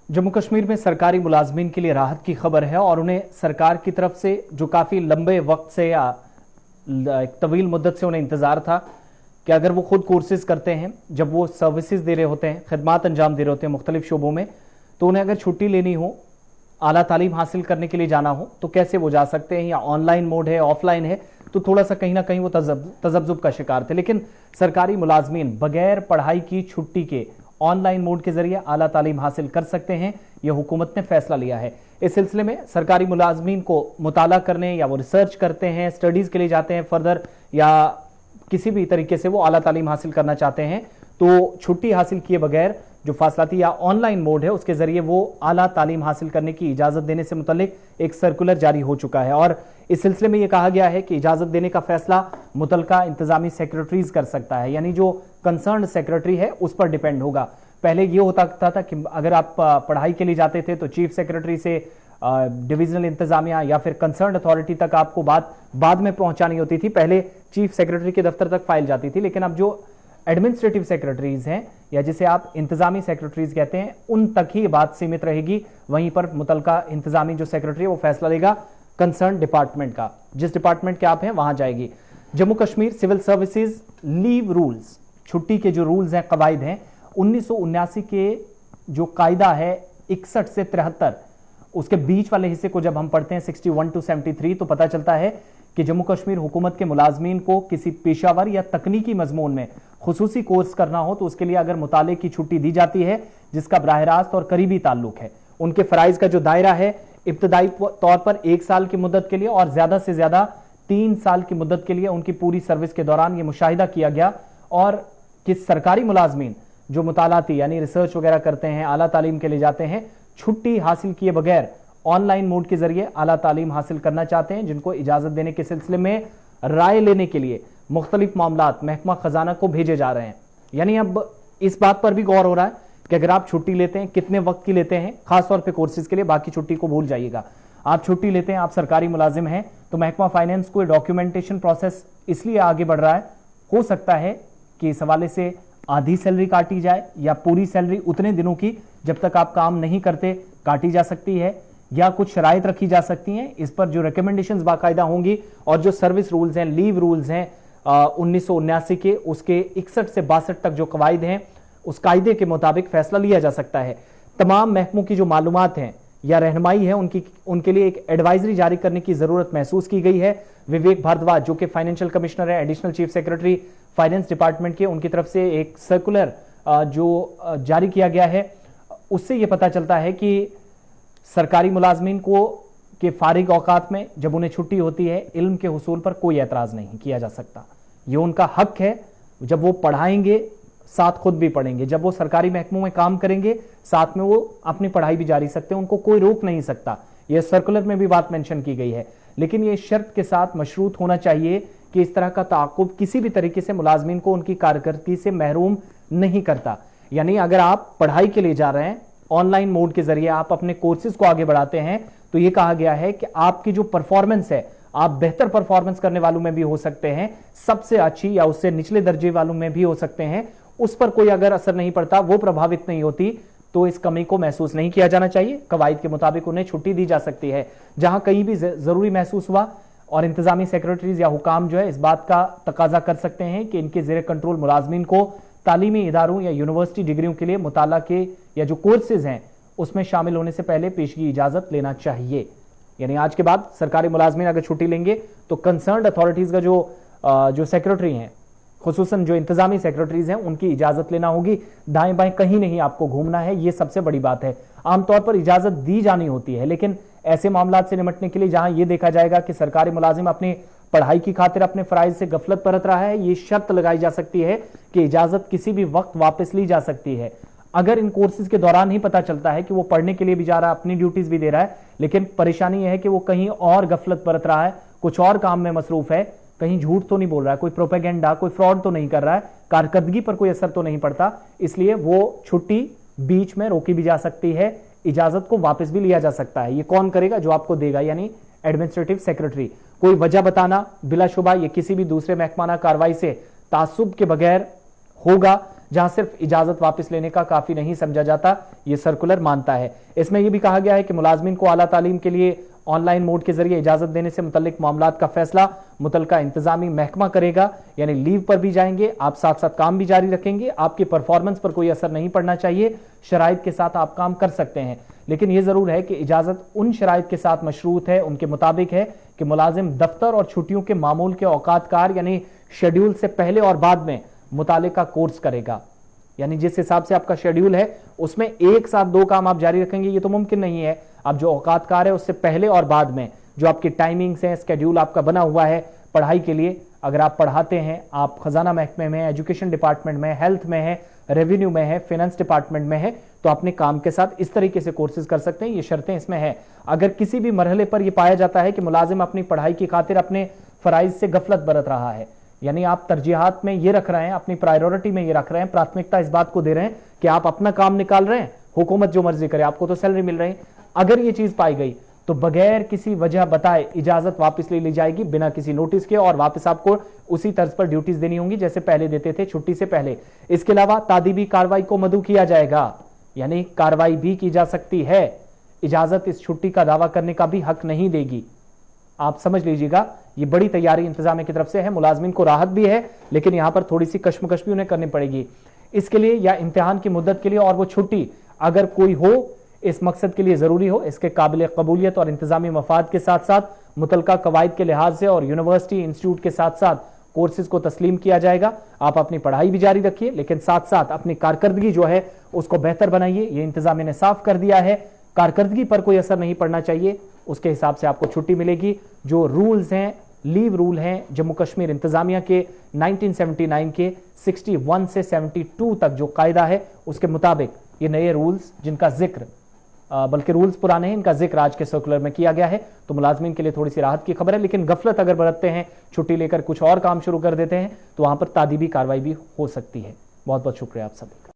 जम्मू कश्मीर में सरकारी मुलाजमीन के लिए राहत की खबर है और उन्हें सरकार की तरफ से जो काफ़ी लंबे वक्त से या एक तवील मुद्दत से उन्हें इंतज़ार था कि अगर वो खुद कोर्सेज करते हैं, जब वो सर्विसेज दे रहे होते हैं, खिदमात अंजाम दे रहे होते हैं मुख्तलिफ शोबों में, तो उन्हें अगर छुट्टी लेनी हो, आला तालीम हासिल करने के लिए जाना हो तो कैसे वो जा सकते हैं, या ऑनलाइन मोड है, ऑफलाइन है, तो थोड़ा सा कहीं ना कहीं वो तजब्जुब का शिकार थे। लेकिन सरकारी मुलाजमीन बगैर पढ़ाई की छुट्टी के ऑनलाइन मोड के जरिए आला तालीम हासिल कर सकते हैं। यह हुकूमत ने फैसला लिया है। इस सिलसिले में सरकारी मुलाजमीन को मुताला करने या वो रिसर्च करते हैं, स्टडीज के लिए जाते हैं फर्दर, या किसी भी तरीके से वो आला तालीम हासिल करना चाहते हैं, तो छुट्टी हासिल किए बगैर जो फासलाती या ऑनलाइन मोड है उसके जरिए वो आला तालीम हासिल करने की इजाजत देने से मुतल्लिक एक सर्कुलर जारी हो चुका है। और इस सिलसिले में यह कहा गया है कि इजाजत देने का फैसला मुतलका इंतजामी सेक्रेटरीज कर सकता है, यानी जो कंसर्न सेक्रेटरी है उस पर डिपेंड होगा। पहले यह होता था कि अगर आप पढ़ाई के लिए जाते थे तो चीफ सेक्रेटरी से डिविजनल इंतजामिया या फिर कंसर्न अथॉरिटी तक आपको बात बाद में पहुंचानी होती थी। पहले चीफ सेक्रेटरी के दफ्तर तक फाइल जाती थी, लेकिन अब जो एडमिनिस्ट्रेटिव सेक्रेटरीज हैं या जिसे आप इंतजामी सेक्रेटरीज कहते हैं, उन तक ही बात सीमित रहेगी। वहीं पर मुतलका इंतजामी जो सेक्रेटरी है वो फैसला लेगा कंसर्न डिपार्टमेंट का, जिस डिपार्टमेंट के आप हैं वहां जाएगी। Jammu Kashmir civil services leave rules, छुट्टी के जो रूल्स हैं, कवायद हैं, 1979 के जो कायदा है 61 से 73, उसके बीच वाले हिस्से को जब हम पढ़ते हैं 61 to 73, तो पता चलता है कि जम्मू कश्मीर हुकूमत के मुलाजमीन को किसी पेशावर या तकनीकी मजमून में खुसूसी कोर्स करना हो तो उसके लिए अगर मुताले की छुट्टी दी जाती है जिसका बराह रास्त और करीबी ताल्लुक है। उनके फराइज का जो दायरा है इब्तदाई तौर पर 1 साल की मुद्दत के लिए और ज्यादा से ज्यादा 3 साल की मुद्दत के लिए उनकी पूरी सर्विस के दौरान यह मुशाहिदा किया गया और कि सरकारी मुलाजमीन जो मुतालाती यानी रिसर्च वगैरह करते हैं, आला तालीम के लिए जाते हैं, छुट्टी हासिल किए बगैर ऑनलाइन मोड के जरिए आला तालीम हासिल करना चाहते हैं, जिनको इजाजत देने के सिलसिले में राय लेने के लिए मुख्तलिफ मामलात महकमा खजाना को भेजे जा रहे हैं। यानी अब इस बात पर भी गौर हो रहा है कि अगर आप छुट्टी लेते हैं कितने वक्त की लेते हैं, खासतौर पर कोर्सेज के लिए, बाकी छुट्टी को भूल जाइएगा। आप छुट्टी लेते हैं, आप सरकारी मुलाजिम हैं, तो महकमा फाइनेंस को डॉक्यूमेंटेशन प्रोसेस इसलिए आगे बढ़ रहा है, हो सकता है कि इस हवाले से आधी सैलरी काटी जाए या पूरी सैलरी उतने दिनों की जब तक आप काम नहीं करते काटी जा सकती है, या कुछ शराइत रखी जा सकती हैं। इस पर जो रिकमेंडेशंस बाकायदा होंगी और जो सर्विस रूल्स हैं, लीव रूल्स हैं 1979 के, उसके 61 से 62 तक जो कवायद हैं, उस कायदे के मुताबिक फैसला लिया जा सकता है। तमाम महकमों की जो मालूमात हैं या रहनुमाई है उनके लिए एक एडवाइजरी जारी करने की जरूरत महसूस की गई है। विवेक भारद्वाज जो कि फाइनेंशियल कमिश्नर है, additional chief secretary finance department के, उनकी तरफ से एक सर्कुलर जो जारी किया गया है, उससे यह पता चलता है कि सरकारी मुलाजमीन को के फारिग औकात में जब उन्हें छुट्टी होती है, इल्म के हुसूल पर कोई एतराज नहीं किया जा सकता। ये उनका हक है। जब वो पढ़ाएंगे साथ खुद भी पढ़ेंगे, जब वो सरकारी महकमों में काम करेंगे साथ में वो अपनी पढ़ाई भी जारी सकते हैं, उनको कोई रोक नहीं सकता। यह सर्कुलर में भी बात मेंशन की गई है, लेकिन ये शर्त के साथ मशरूत होना चाहिए कि इस तरह का ताक़ुब किसी भी तरीके से मुलाजमीन को उनकी कारकर्दगी से महरूम नहीं करता। यानी अगर आप पढ़ाई के लिए जा रहे हैं, ऑनलाइन मोड के जरिए आप अपने कोर्सेज को आगे बढ़ाते हैं, तो यह कहा गया है कि आपकी जो परफॉर्मेंस है, आप बेहतर परफॉर्मेंस करने वालों में भी हो सकते हैं, सबसे अच्छी या उससे निचले दर्जे वालों में भी हो सकते हैं, उस पर कोई अगर असर नहीं पड़ता, वो प्रभावित नहीं होती, तो इस कमी को महसूस नहीं किया जाना चाहिए। कवायद के मुताबिक उन्हें छुट्टी दी जा सकती है। जहां कहीं भी जरूरी महसूस हुआ और इंतजामी सेक्रेटरीज या हुकाम जो है इस बात का तकाजा कर सकते हैं कि इनके जेर कंट्रोल मुलाजमीन को तालीमी इदारों या यूनिवर्सिटी डिग्रियों के लिए मुताला के या जो कोर्सेज हैं उसमें शामिल होने से पहले पेशगी इजाजत लेना चाहिए। यानी आज के बाद सरकारी मुलाजमीन अगर छुट्टी लेंगे तो कंसर्न्ड अथॉरिटीज का जो सेक्रेटरी हैं, खुसूसन जो इंतजामी सेक्रेटरीज हैं, उनकी इजाजत लेना होगी। दाएं बाएं कहीं नहीं आपको घूमना है, ये सबसे बड़ी बात है। आमतौर पर इजाजत दी जानी होती है, लेकिन ऐसे मामलात से निपटने के लिए जहां यह देखा जाएगा कि सरकारी मुलाजिम अपनी पढ़ाई की खातिर अपने फराइज से गफलत बरत रहा है, ये शर्त लगाई जा सकती है कि इजाजत किसी भी वक्त वापस ली जा सकती है। अगर इन कोर्सेज के दौरान ही पता चलता है कि वो पढ़ने के लिए भी जा रहा है, अपनी ड्यूटीज भी दे रहा है, लेकिन परेशानी यह है कि वो कहीं और गफलत बरत रहा है, कुछ और काम में मसरूफ है, कहीं झूठ तो नहीं बोल रहा है, कोई प्रोपेगेंडा, कोई फ्रॉड तो नहीं कर रहा है, कारकर्दगी पर कोई असर तो नहीं पड़ता, इसलिए वो छुट्टी बीच में रोकी भी जा सकती है, इजाजत को वापस भी लिया जा सकता है। ये कौन करेगा? जो आपको देगा, यानी एडमिनिस्ट्रेटिव सेक्रेटरी। कोई वजह बताना बिलाशुबा ये किसी भी दूसरे महकमाना कार्रवाई से तासुब के बगैर होगा, जहां सिर्फ इजाजत वापस लेने का काफी नहीं समझा जाता, यह सर्कुलर मानता है। इसमें यह भी कहा गया है कि मुलाजमीन को आला तालीम के लिए ऑनलाइन मोड के जरिए इजाजत देने से मुतल्लिक मामलात का फैसला मुतलका इंतजामी महकमा करेगा, यानी लीव पर भी जाएंगे आप, साथ साथ काम भी जारी रखेंगे, आपकी परफॉर्मेंस पर कोई असर नहीं पड़ना चाहिए, शराइत के साथ आप काम कर सकते हैं। लेकिन यह जरूर है कि इजाजत उन शराइत के साथ मशरूत है, उनके मुताबिक है कि मुलाजिम दफ्तर और छुट्टियों के मामूल के औकात कार यानी शेड्यूल से पहले और बाद में मुतालिका कोर्स करेगा। यानी जिस हिसाब से आपका शेड्यूल है उसमें एक साथ दो काम आप जारी रखेंगे, ये तो मुमकिन नहीं है। अब जो औकात कार है उससे पहले और बाद में जो आपकी टाइमिंग्स हैं, स्केड्यूल आपका बना हुआ है पढ़ाई के लिए, अगर आप पढ़ाते हैं, आप खजाना महकमे में, एजुकेशन डिपार्टमेंट में, हेल्थ में है, रेवेन्यू में है, फाइनेंस डिपार्टमेंट में है, तो अपने काम के साथ इस तरीके से कोर्सेज कर सकते हैं। ये शर्तें इसमें है। अगर किसी भी मरहले पर यह पाया जाता है कि मुलाजिम अपनी पढ़ाई की खातिर अपने फराइज से गफलत बरत रहा है, यानी आप तरजीहात में ये रख रहे हैं, अपनी प्रायोरिटी में ये रख रहे हैं, प्राथमिकता इस बात को दे रहे हैं कि आप अपना काम निकाल रहे हैं, हुकूमत जो मर्जी करे, आपको तो सैलरी मिल रही, अगर ये चीज पाई गई तो बगैर किसी वजह बताए इजाजत वापस ले ली जाएगी बिना किसी नोटिस के, और वापस आपको उसी तर्ज पर ड्यूटीज देनी होंगी जैसे पहले देते थे छुट्टी से पहले। इसके अलावा तादीबी कार्रवाई को मदू किया जाएगा, यानी कार्रवाई भी की जा सकती है। इजाजत इस छुट्टी का दावा करने का भी हक नहीं देगी। आप समझ लीजिएगा, ये बड़ी तैयारी इंतजामिया की तरफ से है। मुलाजमीन को राहत भी है, लेकिन यहां पर थोड़ी सी कश्मकश भी उन्हें करनी पड़ेगी इसके लिए, या इम्तिहान की मुद्दत के लिए, और वो छुट्टी अगर कोई हो इस मकसद के लिए जरूरी हो, इसके काबिल कबूलियत और इंतजामी मफाद के साथ साथ मुतलका कवायद के लिहाज से और यूनिवर्सिटी इंस्टीट्यूट के साथ साथ कोर्सेज को तस्लीम किया जाएगा। आप अपनी पढ़ाई भी जारी रखिए, लेकिन साथ साथ अपनी कारकर्दगी जो है उसको बेहतर बनाइए। ये इंतजामिया ने साफ कर दिया है, कारकर्दगी पर कोई असर नहीं पड़ना चाहिए, उसके हिसाब से आपको छुट्टी मिलेगी। जो रूल्स हैं, लीव रूल हैं जम्मू कश्मीर इंतजामिया के 1979 के 61 से 72 तक जो कायदा है उसके मुताबिक ये नए रूल्स, जिनका जिक्र बल्कि रूल्स पुराने हैं, इनका जिक्र आज के सर्कुलर में किया गया है। तो मुलाजमीन के लिए थोड़ी सी राहत की खबर है, लेकिन गफलत अगर बरतते हैं, छुट्टी लेकर कुछ और काम शुरू कर देते हैं, तो वहां पर तादीबी कार्रवाई भी हो सकती है। बहुत बहुत शुक्रिया आप सभी का।